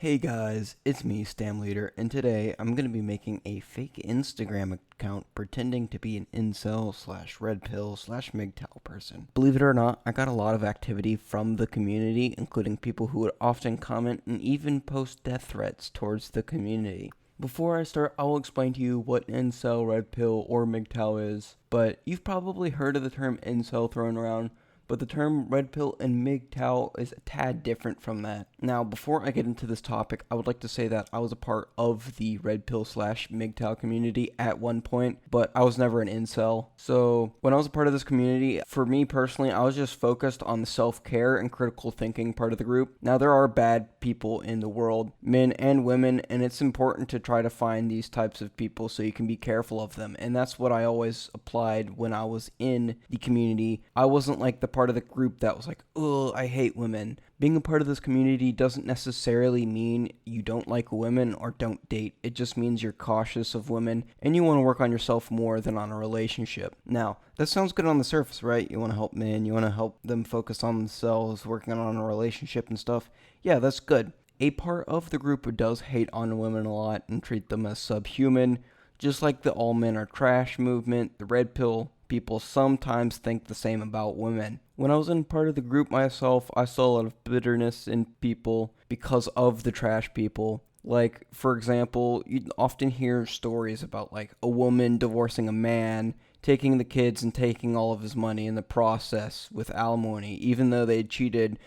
Hey guys, it's me, Stam Leader, and today I'm going to be making a fake Instagram account pretending to be an incel slash redpill slash mgtow person. Believe it or not, I got a lot of activity from the community, including people who would often comment and even post death threats towards the community. Before I start, I will explain to you what incel, redpill, or mgtow is, but you've probably heard of the term incel thrown around, but the term red pill and mgtow is a tad different from that. Now, before I get into this topic, I would like to say that I was a part of the red pill slash mgtow community at one point, but I was never an incel. So when I was a part of this community, for me personally, I was just focused on the self-care and critical thinking part of the group. Now, there are bad people in the world, men and women, and it's important to try to find these types of people so you can be careful of them. And that's what I always applied when I was in the community. I wasn't like the part of the group that was like, oh, I hate women. Being a part of this community doesn't necessarily mean you don't like women or don't date. It just means you're cautious of women and you want to work on yourself more than on a relationship. Now, that sounds good on the surface, right? You want to help men, you want to help them focus on themselves, working on a relationship and stuff. Yeah, that's good. A part of the group who does hate on women a lot and treat them as subhuman, just like the all men are trash movement, the red pill people sometimes think the same about women. When I was in part of the group myself, I saw a lot of bitterness in people because of the trash people. Like, for example, you'd often hear stories about, like, a woman divorcing a man, taking the kids and taking all of his money in the process with alimony, even though they cheated.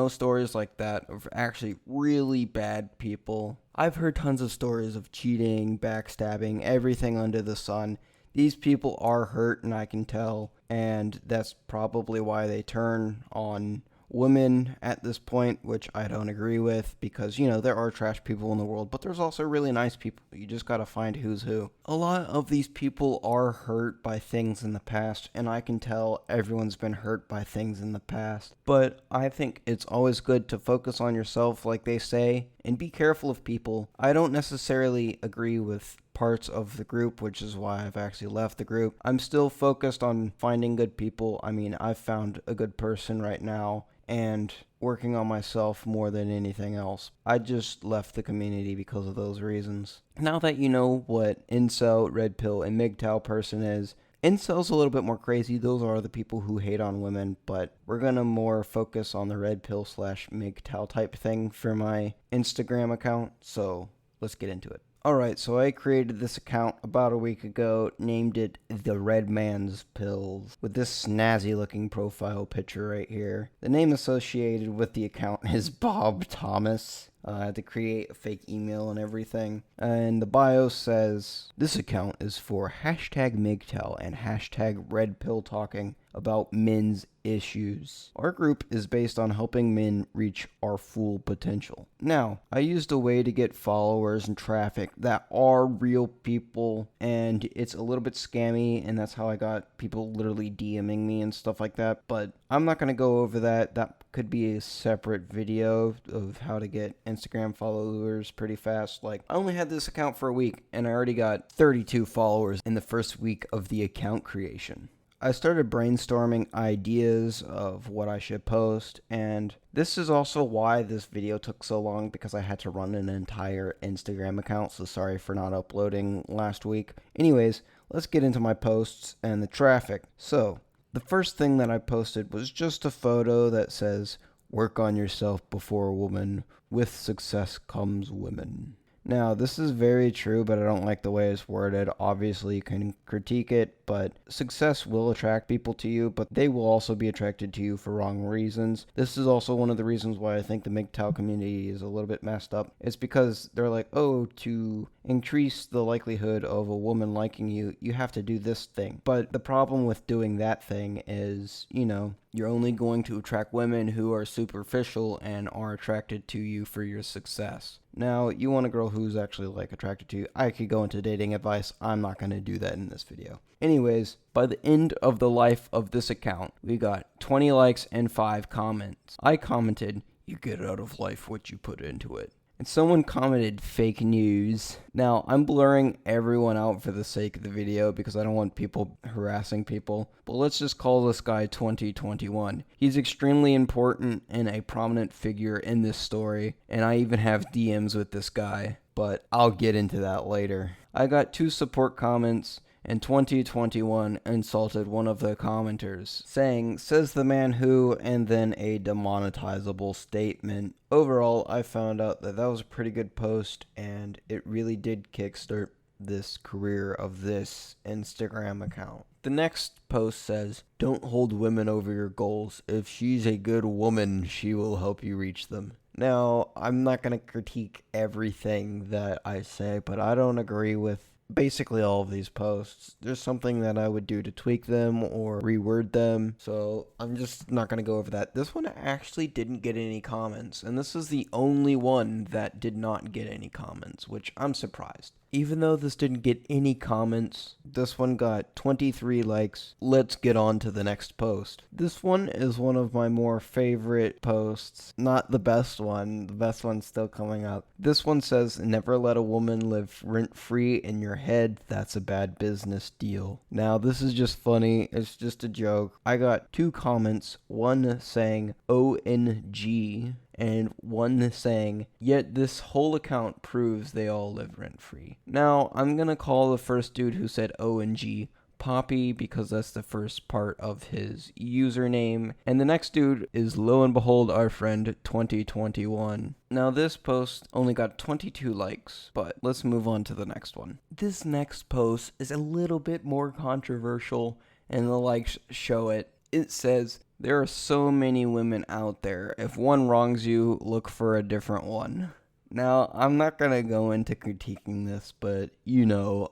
Stories like that of actually really bad people. I've heard tons of stories of cheating, backstabbing, everything under the sun. These people are hurt, and I can tell, and that's probably why they turn on women at this point, which I don't agree with, because, there are trash people in the world, but there's also really nice people. You just gotta find who's who. A lot of these people are hurt by things in the past, and I can tell everyone's been hurt by things in the past, but I think it's always good to focus on yourself, like they say, and be careful of people. I don't necessarily agree with parts of the group, which is why I've actually left the group. I'm still focused on finding good people. I mean, I've found a good person right now and working on myself more than anything else. I just left the community because of those reasons. Now that you know what incel, red pill, and mgtow person is, incel's a little bit more crazy. Those are the people who hate on women, but we're gonna more focus on the red pill slash mgtow type thing for my Instagram account, so let's get into it. Alright, so I created this account about a week ago, named it The Red Man's Pills, with this snazzy looking profile picture right here. The name associated with the account is Bob Thomas. I had to create a fake email and everything. And the bio says, this account is for hashtag MGTOW and hashtag Red Pill Talking about men's issues. Our group is based on helping men reach our full potential. Now, I used a way to get followers and traffic that are real people, and it's a little bit scammy, and that's how I got people literally DMing me and stuff like that, but I'm not going to go over that. That could be a separate video of how to get Instagram followers pretty fast. Like, I only had this account for a week, and I already got 32 followers in the first week of the account creation. I started brainstorming ideas of what I should post, and this is also why this video took so long, because I had to run an entire Instagram account, so sorry for not uploading last week. Anyways, let's get into my posts and the traffic. So, the first thing that I posted was just a photo that says, work on yourself before a woman, with success comes women. Now, this is very true, but I don't like the way it's worded. Obviously, you can critique it, but success will attract people to you, but they will also be attracted to you for wrong reasons. This is also one of the reasons why I think the MGTOW community is a little bit messed up. It's because they're like, oh, to increase the likelihood of a woman liking you, you have to do this thing. But the problem with doing that thing is, you're only going to attract women who are superficial and are attracted to you for your success. Now, you want a girl who's actually, attracted to you. I could go into dating advice. I'm not going to do that in this video. Anyways, by the end of the life of this account, we got 20 likes and 5 comments. I commented, you get out of life what you put into it. And someone commented fake news. Now, I'm blurring everyone out for the sake of the video because I don't want people harassing people. But let's just call this guy 2021. He's extremely important and a prominent figure in this story. And I even have DMs with this guy. But I'll get into that later. I got 2 support comments. And 2021 insulted one of the commenters, saying, "Says the man who," and then a demonetizable statement. Overall, I found out that was a pretty good post, and it really did kickstart this career of this Instagram account. The next post says, "Don't hold women over your goals. If she's a good woman, she will help you reach them." Now, I'm not going to critique everything that I say, but I don't agree with basically all of these posts. There's something that I would do to tweak them or reword them, so I'm just not going to go over that. This one actually didn't get any comments, and this is the only one that did not get any comments, which I'm surprised. Even though this didn't get any comments, this one got 23 likes. Let's get on to the next post. This one is one of my more favorite posts. Not the best one. The best one's still coming up. This one says, "Never let a woman live rent-free in your head. That's a bad business deal." Now, this is just funny. It's just a joke. I got 2 comments. One saying, "ONG," and one saying, "Yet this whole account proves they all live rent-free." Now, I'm gonna call the first dude who said ONG Poppy because that's the first part of his username. And the next dude is, lo and behold, our friend 2021. Now, this post only got 22 likes, but let's move on to the next one. This next post is a little bit more controversial, and the likes show it. It says, "There are so many women out there. If one wrongs you, look for a different one." Now, I'm not going to go into critiquing this, but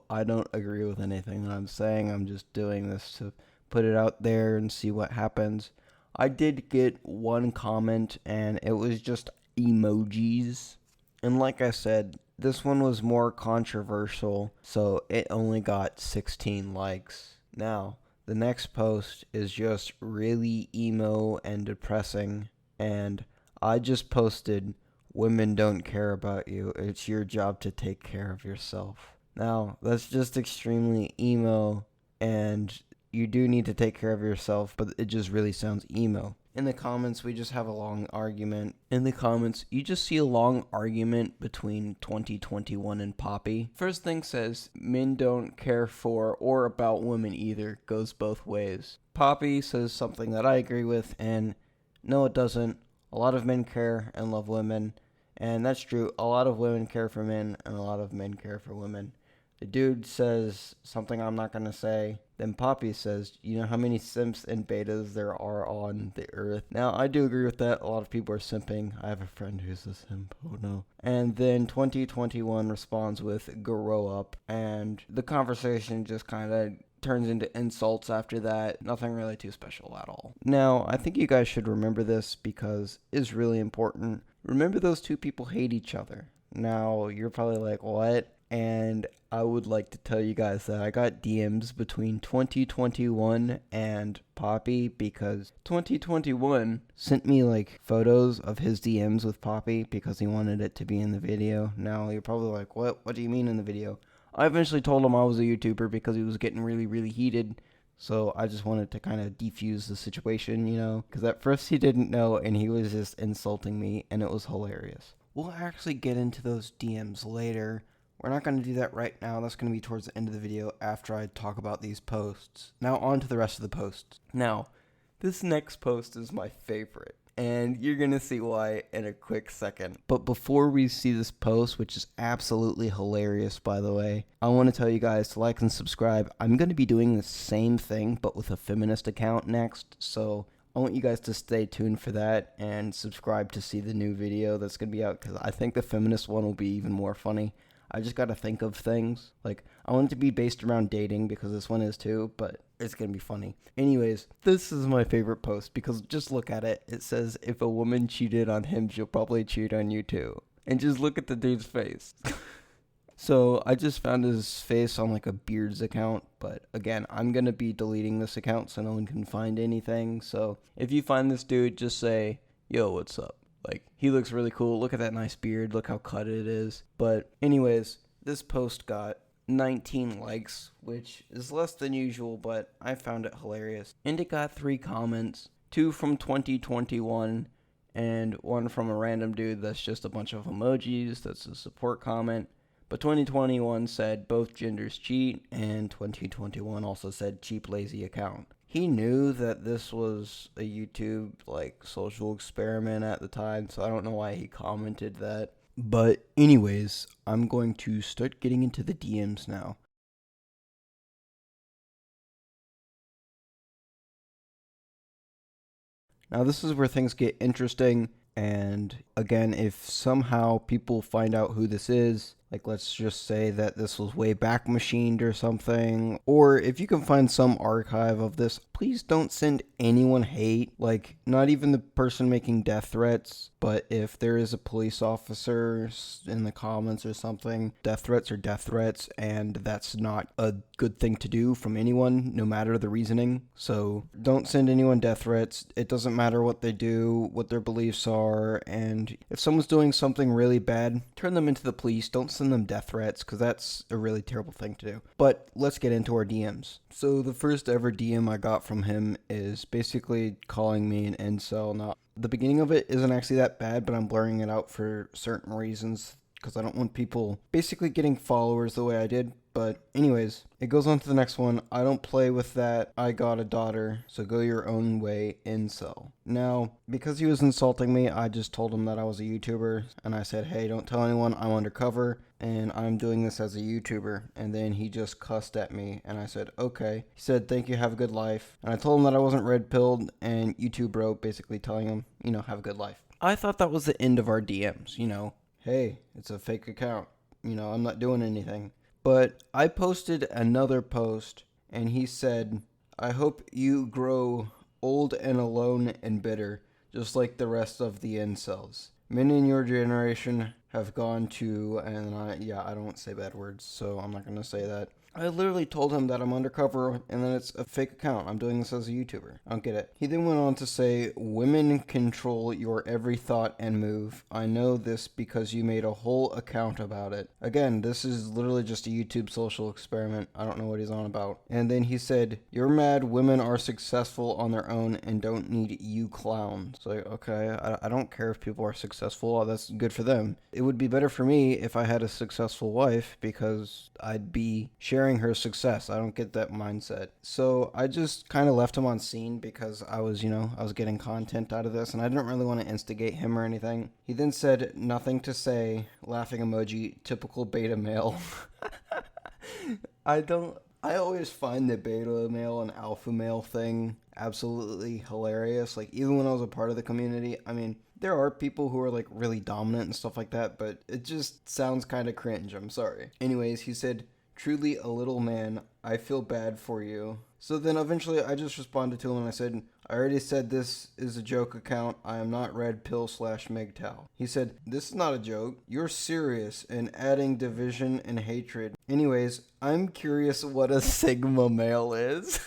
I don't agree with anything that I'm saying. I'm just doing this to put it out there and see what happens. I did get 1 comment, and it was just emojis. And like I said, this one was more controversial, so it only got 16 likes. Now, the next post is just really emo and depressing, and I just posted, "Women don't care about you. It's your job to take care of yourself." Now, that's just extremely emo, and you do need to take care of yourself, but it just really sounds emo. In the comments, we just have a long argument. In the comments, you just see a long argument between 2021 and Poppy. First thing says, "Men don't care for or about women either." Goes both ways. Poppy says something that I agree with, and no, it doesn't. A lot of men care and love women, and that's true. A lot of women care for men, and a lot of men care for women. The dude says something I'm not going to say. Then Poppy says, "You know how many simps and betas there are on the earth?" Now, I do agree with that. A lot of people are simping. I have a friend who's a simp. Oh, no. And then 2021 responds with, "Grow up." And the conversation just kind of turns into insults after that. Nothing really too special at all. Now, I think you guys should remember this because it's really important. Remember, those 2 people hate each other. Now, you're probably like, "What?" And I would like to tell you guys that I got DMs between 2021 and Poppy because 2021 sent me photos of his DMs with Poppy because he wanted it to be in the video. Now, you're probably like, "What? What do you mean in the video?" I eventually told him I was a YouTuber because he was getting really, really heated. So I just wanted to kind of defuse the situation, because at first he didn't know and he was just insulting me and it was hilarious. We'll actually get into those DMs later. We're not going to do that right now. That's going to be towards the end of the video after I talk about these posts. Now on to the rest of the posts. Now, this next post is my favorite, and you're going to see why in a quick second. But before we see this post, which is absolutely hilarious, by the way, I want to tell you guys to like and subscribe. I'm going to be doing the same thing, but with a feminist account next, so I want you guys to stay tuned for that and subscribe to see the new video that's going to be out, because I think the feminist one will be even more funny. I just got to think of things. I want it to be based around dating because this one is too, but it's going to be funny. Anyways, this is my favorite post because just look at it. It says, "If a woman cheated on him, she'll probably cheat on you too." And just look at the dude's face. So I just found his face on a Beards account, but again, I'm going to be deleting this account so no one can find anything. So if you find this dude, just say, "Yo, what's up?" Like, he looks really cool. Look at that nice beard. Look how cut it is. But anyways, this post got 19 likes, which is less than usual, but I found it hilarious. And it got 3 comments, 2 from 2021 and 1 from a random dude that's just a bunch of emojis. That's a support comment. But 2021 said both genders cheat, and 2021 also said cheap, lazy account. He knew that this was a YouTube, like, social experiment at the time, so I don't know why he commented that. But anyways, I'm going to start getting into the DMs now. Now this is where things get interesting, and again, if somehow people find out who this is, like let's just say that this was way back machined or something, or if you can find some archive of this, please don't send anyone hate, like not even the person making death threats, but if there is a police officer in the comments or something, death threats are death threats, and that's not a good thing to do from anyone, no matter the reasoning. So don't send anyone death threats. It doesn't matter what they do, what their beliefs are, and if someone's doing something really bad, turn them into the police. Don't send them death threats, because that's a really terrible thing to do. But let's get into our DMs. So the first ever DM I got from him is basically calling me an incel. Now, the beginning of it isn't actually that bad, but I'm blurring it out for certain reasons, because I don't want people basically getting followers the way I did. But anyways, it goes on to the next one. I don't play with that. I got a daughter, so go your own way, incel. Now, because he was insulting me, I just told him that I was a YouTuber, and I said, hey, don't tell anyone, I'm undercover, and I'm doing this as a YouTuber. And then he just cussed at me, and I said, okay. He said, thank you, have a good life. And I told him that I wasn't red-pilled, and YouTube wrote basically telling him, have a good life. I thought that was the end of our DMs, hey, it's a fake account. I'm not doing anything. But I posted another post, and he said, I hope you grow old and alone and bitter, just like the rest of the incels. Men in your generation have gone to, and I don't say bad words, so I'm not going to say that. I literally told him that I'm undercover and that it's a fake account. I'm doing this as a YouTuber. I don't get it. He then went on to say, women control your every thought and move. I know this because you made a whole account about it. Again, this is literally just a YouTube social experiment. I don't know what he's on about. And then he said, you're mad women are successful on their own and don't need you clowns. So okay, I don't care if people are successful. That's good for them. It would be better for me if I had a successful wife, because I'd be sharing her success. I don't get that mindset. So I just kind of left him on scene, because I was getting content out of this, and I didn't really want to instigate him or anything. He then said, nothing to say, laughing emoji, typical beta male. I always find the beta male and alpha male thing absolutely hilarious. Like, even when I was a part of the community, there are people who are like really dominant and stuff like that, but it just sounds kind of cringe. I'm sorry. Anyways, he said, truly a little man, I feel bad for you. So then eventually I just responded to him and I said, I already said this is a joke account. I am not redpill/mgtow. He said, this is not a joke. You're serious and adding division and hatred. Anyways, I'm curious what a sigma male is.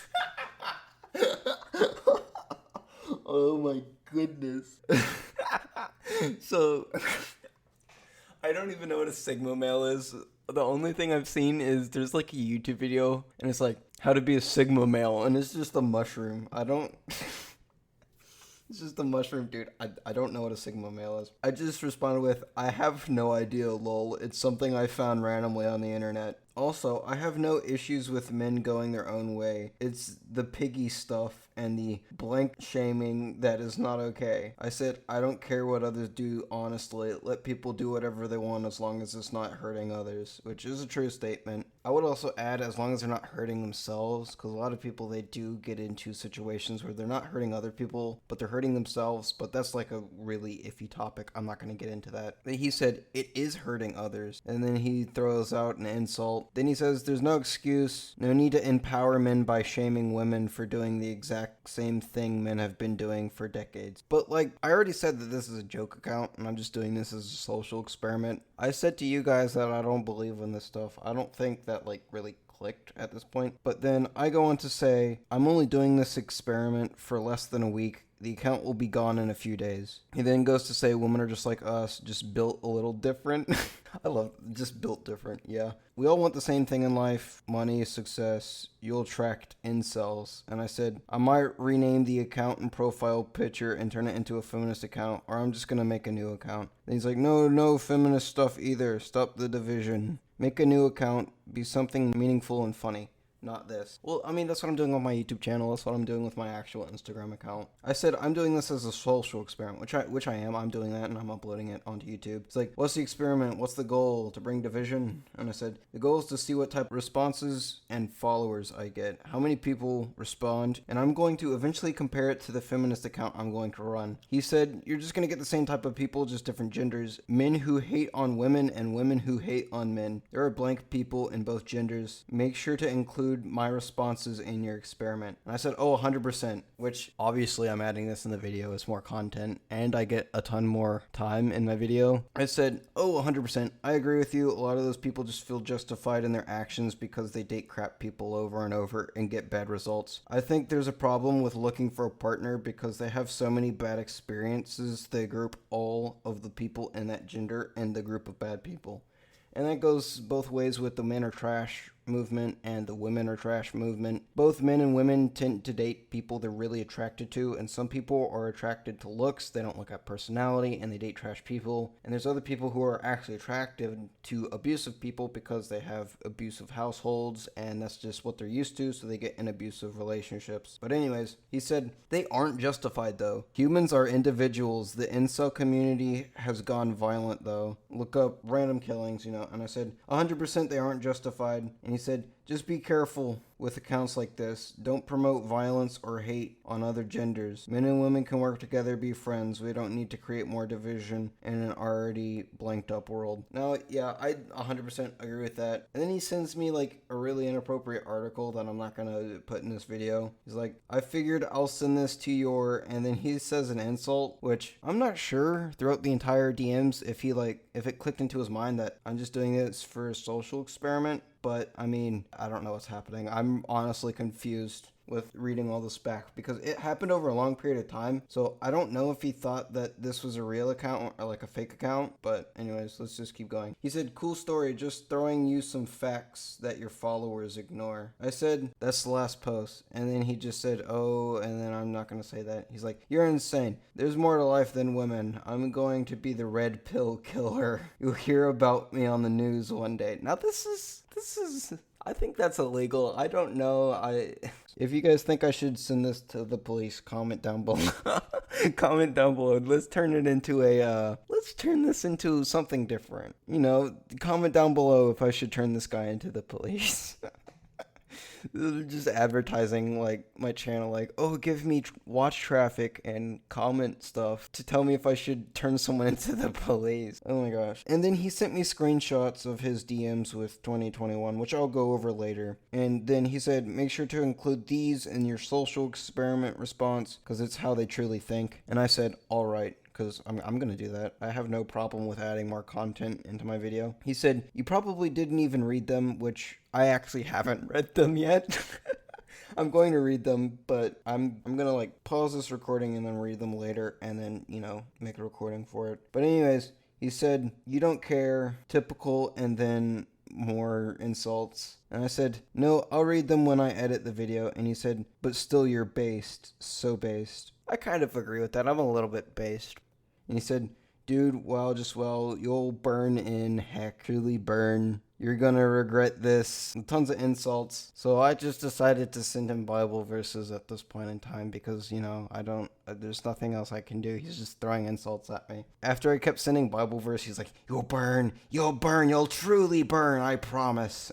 Oh my goodness. So, I don't even know what a sigma male is. The only thing I've seen is there's like a YouTube video and it's like how to be a sigma male, and it's just a mushroom. It's just a mushroom, dude. I don't know what a sigma male is. I just responded with, I have no idea, lol. It's something I found randomly on the internet. Also, I have no issues with men going their own way. It's the piggy stuff and the blank shaming that is not okay. I said, I don't care what others do, honestly. Let people do whatever they want as long as it's not hurting others, which is a true statement. I would also add, as long as they're not hurting themselves, because a lot of people, they do get into situations where they're not hurting other people, but they're hurting themselves, but that's like a really iffy topic. I'm not going to get into that. But he said, it is hurting others, and then he throws out an insult. Then he says, there's no excuse, no need to empower men by shaming women for doing the exact same thing men have been doing for decades. But like, I already said that this is a joke account, and I'm just doing this as a social experiment. I said to you guys that I don't believe in this stuff. I don't think that like really clicked at this point. But then I go on to say, I'm only doing this experiment for less than a week. the account will be gone in a few days. He then goes to say women are just like us, just built a little different. I love just built different. Yeah. We all want the same thing in life, money, success. You'll attract incels. And I said, I might rename the account and profile picture and turn it into a feminist account, or I'm just going to make a new account. And he's like, no feminist stuff either. Stop the division. Make a new account. Be something meaningful and funny. Not this. Well, I mean, that's what I'm doing on my YouTube channel. That's what I'm doing with my actual Instagram account. I said I'm doing this as a social experiment, which I am. I'm doing that and I'm uploading it onto YouTube. It's like, what's the experiment? What's the goal? To bring division? And I said, the goal is to see what type of responses and followers I get. How many people respond? And I'm going to eventually compare it to the feminist account I'm going to run. He said, you're just going to get the same type of people, just different genders. Men who hate on women and women who hate on men. There are blank people in both genders. Make sure to include my responses in your experiment. And I said, 100%, which obviously I'm adding this in the video as more content and I get a ton more time in my video. I said, 100%, I agree with you. A lot of those people just feel justified in their actions because they date crap people over and over and get bad results. I think there's a problem with looking for a partner because they have so many bad experiences. They group all of the people in that gender in the group of bad people. And that goes both ways with the men are trash movement and the women are trash movement. Both men and women tend to date people they're really attracted to, and some people are attracted to looks, they don't look at personality, and they date trash people. And there's other people who are actually attracted to abusive people because they have abusive households, and that's just what they're used to, so they get in abusive relationships. But anyways, he said, they aren't justified though. Humans are individuals. The incel community has gone violent though. Look up random killings, and I said, 100% they aren't justified. And he said, just be careful with accounts like this. Don't promote violence or hate on other genders. Men and women can work together, be friends. We don't need to create more division in an already blanked up world. Now, yeah, I 100% agree with that. And then he sends me like a really inappropriate article that I'm not gonna put in this video. He's like, I figured I'll send this to your, and then he says an insult, which I'm not sure throughout the entire DMs if it clicked into his mind that I'm just doing this for a social experiment. But, I mean, I don't know what's happening. I'm honestly confused with reading all this back because it happened over a long period of time. So I don't know if he thought that this was a real account or like a fake account. But anyways, let's just keep going. He said, cool story, just throwing you some facts that your followers ignore. I said, that's the last post. And then he just said, oh, and then I'm not going to say that. He's like, you're insane. There's more to life than women. I'm going to be the red pill killer. You'll hear about me on the news one day. Now this is I think that's illegal. I don't know. If you guys think I should send this to the police, comment down below. Comment down below. Let's turn this into something different. Comment down below if I should turn this guy into the police. Just advertising like my channel, like, oh, give me watch traffic and comment stuff to tell me if I should turn someone into the police. Oh my gosh. And then he sent me screenshots of his DMs with 2021, which I'll go over later. And then he said, make sure to include these in your social experiment response because it's how they truly think. And I said, all right. Because I'm going to do that. I have no problem with adding more content into my video. He said, you probably didn't even read them, which I actually haven't read them yet. I'm going to read them, but I'm going to like pause this recording and then read them later and then, make a recording for it. But anyways, he said, you don't care, typical, and then more insults. And I said, no, I'll read them when I edit the video. And he said, but still you're based, so based. I kind of agree with that. I'm a little bit based. And he said, dude, you'll burn in heck, truly burn. You're gonna regret this. Tons of insults. So I just decided to send him Bible verses at this point in time because, there's nothing else I can do. He's just throwing insults at me. After I kept sending Bible verse, he's like, you'll burn, you'll truly burn, I promise.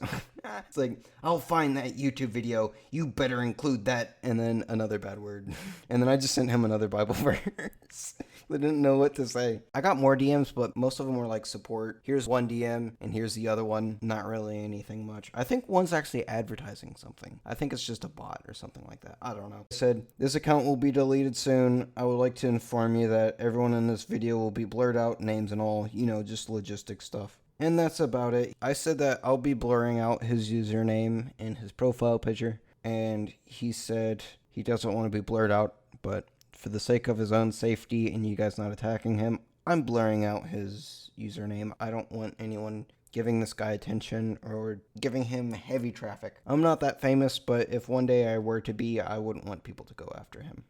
It's like, I'll find that YouTube video. You better include that. And then another bad word. And then I just sent him another Bible verse. I didn't know what to say. I got more DMs, but most of them were like support. Here's one DM, and here's the other one. Not really anything much. I think one's actually advertising something. I think it's just a bot or something like that. I don't know. I said, this account will be deleted soon. I would like to inform you that everyone in this video will be blurred out, names and all, just logistic stuff. And that's about it. I said that I'll be blurring out his username and his profile picture. And he said he doesn't want to be blurred out, but for the sake of his own safety and you guys not attacking him, I'm blurring out his username. I don't want anyone giving this guy attention or giving him heavy traffic. I'm not that famous, but if one day I were to be, I wouldn't want people to go after him.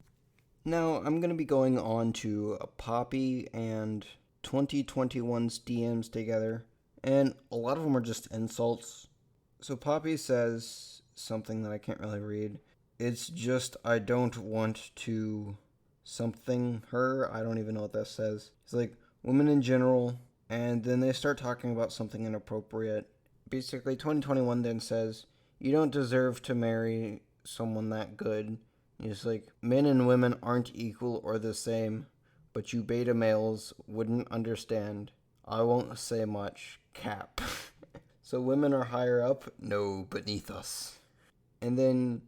Now, I'm going to be going on to Poppy and 2021's DMs together, and a lot of them are just insults. So Poppy says something that I can't really read. It's just, I don't want to something her. I don't even know what that says. It's like, women in general, and then they start talking about something inappropriate. Basically, 2021 then says, you don't deserve to marry someone that good. It's like, men and women aren't equal or the same, but you beta males wouldn't understand. I won't say much. Cap. So women are higher up? No, beneath us. And then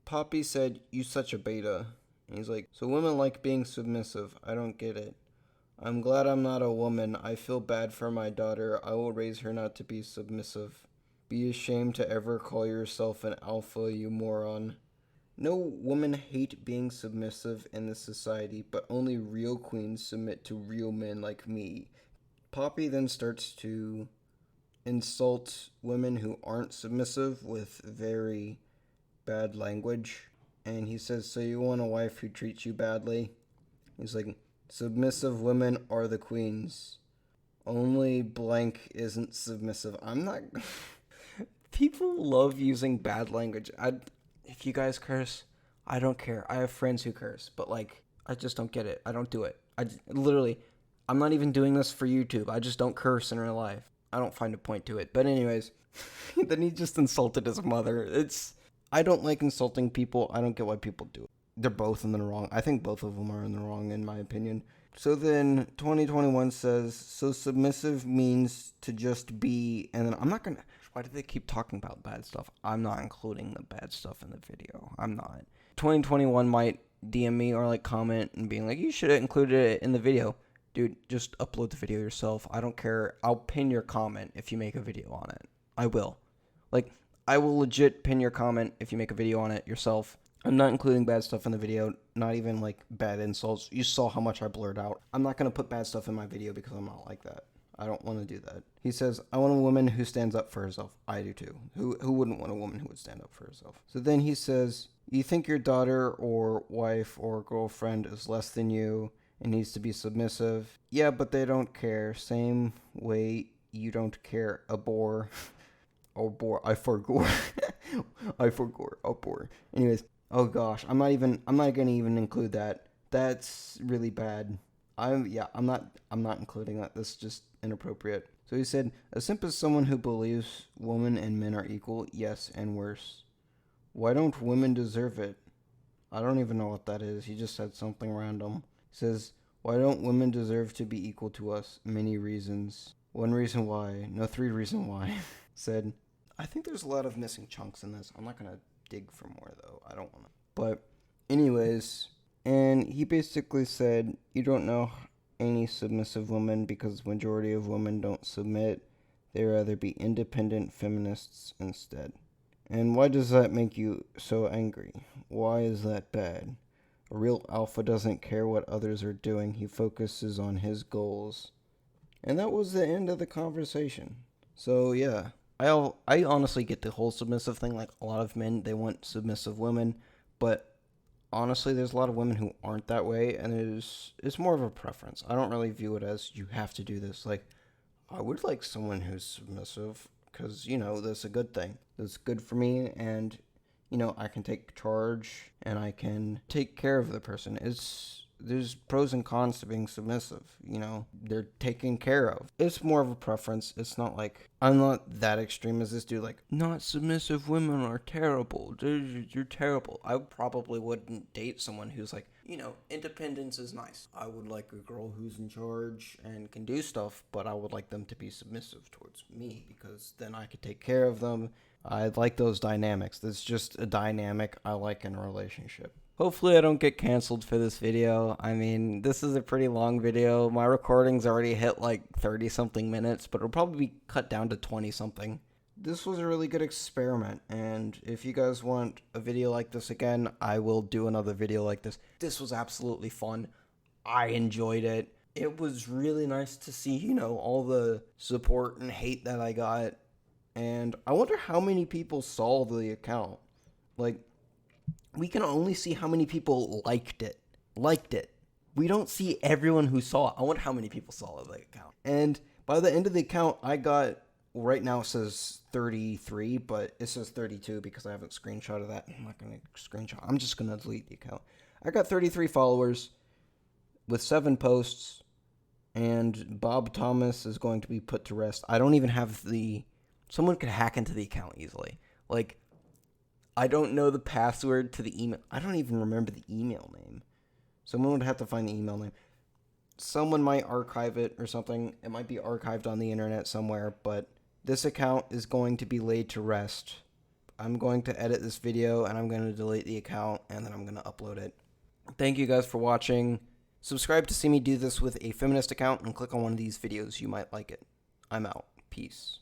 Poppy said, you such a beta. And he's like, so women like being submissive. I don't get it. I'm glad I'm not a woman. I feel bad for my daughter. I will raise her not to be submissive. Be ashamed to ever call yourself an alpha, you moron. No women hate being submissive in this society, but only real queens submit to real men like me. Poppy then starts to insult women who aren't submissive with very bad language. And he says, so you want a wife who treats you badly? He's like, submissive women are the queens. Only blank isn't submissive. I'm not... People love using bad language. If you guys curse, I don't care. I have friends who curse, but I just don't get it. I don't do it. Literally, I'm not even doing this for YouTube. I just don't curse in real life. I don't find a point to it. But anyways, then he just insulted his mother. I don't like insulting people. I don't get why people do it. They're both in the wrong. I think both of them are in the wrong, in my opinion. So then 2021 says, so submissive means to just be, and then I'm not going to, why do they keep talking about bad stuff? I'm not including the bad stuff in the video. I'm not. 2021 might DM me or comment and being like, you should have included it in the video. Dude, just upload the video yourself. I don't care. I'll pin your comment if you make a video on it. I will. I will legit pin your comment if you make a video on it yourself. I'm not including bad stuff in the video, not even bad insults. You saw how much I blurred out. I'm not going to put bad stuff in my video because I'm not like that. I don't want to do that. He says, I want a woman who stands up for herself. I do too. Who wouldn't want a woman who would stand up for herself? So then he says, you think your daughter or wife or girlfriend is less than you and needs to be submissive? Yeah, but they don't care. Same way you don't care. A bore. Oh, bore. I forgot. I forgot. Oh, bore. Anyways. Oh gosh, I'm not gonna even include that. That's really bad. I'm not including that. That's just inappropriate. So he said, a simp is someone who believes women and men are equal, yes, and worse. Why don't women deserve it? I don't even know what that is. He just said something random. He says, why don't women deserve to be equal to us? Many reasons. One reason why. No, 3 reasons why. Said, I think there's a lot of missing chunks in this. I'm not gonna dig for more though. I don't want to. But anyways, and he basically said, you don't know any submissive women because the majority of women don't submit. They rather be independent feminists instead. And why does that make you so angry? Why is that bad? A real alpha doesn't care what others are doing. He focuses on his goals. And that was the end of the conversation. So yeah. I honestly get the whole submissive thing. A lot of men, they want submissive women, but honestly, there's a lot of women who aren't that way, and it's more of a preference. I don't really view it as you have to do this. I would like someone who's submissive, because, that's a good thing. That's good for me, and, I can take charge, and I can take care of the person. There's pros and cons to being submissive, they're taken care of. It's more of a preference. It's not I'm not that extreme as this dude, not submissive women are terrible. You're terrible. I probably wouldn't date someone who's independence is nice. I would like a girl who's in charge and can do stuff, but I would like them to be submissive towards me because then I could take care of them. I like those dynamics. That's just a dynamic I like in a relationship. Hopefully I don't get canceled for this video. I mean, this is a pretty long video. My recording's already hit 30-something minutes, but it'll probably be cut down to 20-something. this was a really good experiment, and if you guys want a video like this again, I will do another video like this. This was absolutely fun. I enjoyed it. It was really nice to see, all the support and hate that I got. And I wonder how many people saw the account. Like, we can only see how many people liked it. We don't see everyone who saw it. I wonder how many people saw the account. And by the end of the account, I got, right now it says 33, but it says 32 because I haven't screenshotted that. I'm not going to screenshot. I'm just going to delete the account. I got 33 followers with 7 posts, and Bob Thomas is going to be put to rest. I don't even have someone could hack into the account easily. Like, I don't know the password to the email. I don't even remember the email name. Someone would have to find the email name. Someone might archive it or something. It might be archived on the internet somewhere, but this account is going to be laid to rest. I'm going to edit this video, and I'm going to delete the account, and then I'm going to upload it. Thank you guys for watching. Subscribe to see me do this with a feminist account, and click on one of these videos. You might like it. I'm out. Peace.